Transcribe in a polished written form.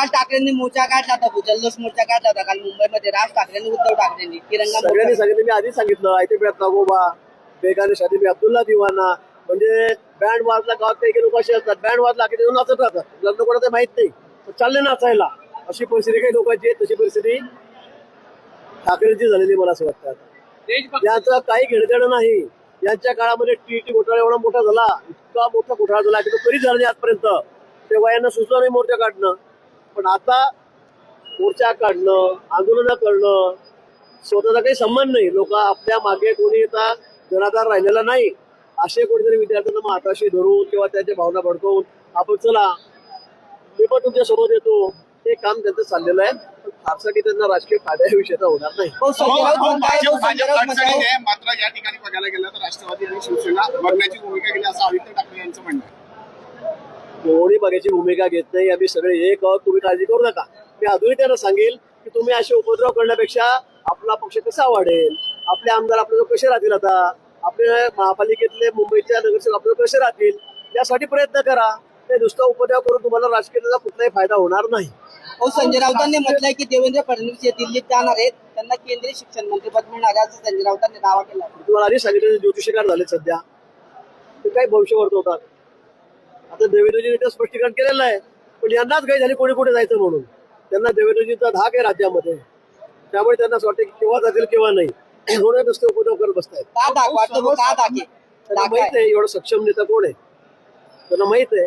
प्रकाश ठाकरेंनी मोर्चा काढला होता, जल्लोष मोर्चा काढला होता काल मुंबईमध्ये. राज ठाकरेंनी, उद्धव ठाकरेंनी तिरंगा सगळ्यांनी सांगितलं, मी आधी सांगितलं, आयतेब्यात नागोबा, बेगाने शादी मी अब्दुल्ला दिवाना, म्हणजे बँड वाजला गावात काही लोक असे असतात, बँड वाजला की ते नाचत राहतात, लग्न कोणाचं माहित नाही, चालले नाचायला. अशी परिस्थिती काही लोकांची आहे. तशी परिस्थिती ठाकरेंची झालेली मला असं वाटतं. याचं काही घेणदेणं नाही. यांच्या काळामध्ये टीटी घोटाळा एवढा मोठा झाला, इतका मोठा घोटाळा झाला की तो कधी झाला नाही आजपर्यंत. तेव्हा यांना सुचलं नाही मोर्चा काढणं. पण आता मोर्चा काढणं, आंदोलनं करणं, स्वतःचा काही संबंध नाही. लोक आपल्या मागे कोणी आता जनाधार राहिलेला नाही. असे कोणीतरी विद्यार्थ्यांना मग हाताशी धरून किंवा त्यांच्या भावना भडकवून आपण चला मी पण तुमच्या सोबत येतो, हे काम त्यांचं चाललेलं आहे. पण फारसा की त्यांना राजकीय फायदा विषयाचा होणार नाही. मात्र या ठिकाणी बघायला गेलं तर राष्ट्रवादी आणि शिवसेना बघण्याची भूमिका केली असं आदित्य ठाकरे यांचं म्हणणं आहे. कोणी बघायची भूमिका घेत नाही. आम्ही सगळे एक आहोत, तुम्ही काळजी करू नका. मी अजूनही त्यांना सांगेल की तुम्ही असे उपद्रव करण्यापेक्षा आपला पक्ष कसा वाढेल, आपले आमदार आपल्याला कसे राहतील, आता आपले महापालिकेतले मुंबईच्या नगरसेवक आपल्याला कसे राहतील, यासाठी प्रयत्न करा. ते नुसतं उपद्रव करून तुम्हाला राजकीय त्याचा कुठलाही फायदा होणार नाही. संजय राऊतांनी म्हटलंय की देवेंद्र फडणवीस हे दिल्लीत जाणार आहेत, त्यांना केंद्रीय शिक्षण मंत्रीपद मिळणार आहे असं संजय राऊतांनी दावा केला. तुम्हाला आधी सांगितलं ज्योतिषीकार झाले सध्या, ते काही भविष्य वर्तवतात. आता देवेंद्रजीने ते स्पष्टीकरण केलेलं आहे. पण यांनाच काही झाली कोणी कुठे जायचं म्हणून. त्यांना देवेंद्रजींचा धाक आहे राज्यामध्ये, त्यामुळे त्यांना असं वाटतं की केव्हा जातील केव्हा नाही, म्हणून नुसते उपद्रव करत बसतायत. का धाक वाटतो, का धाक आहे? त्यांना माहित आहे एवढं सक्षम नेता कोण आहे, त्यांना माहित आहे.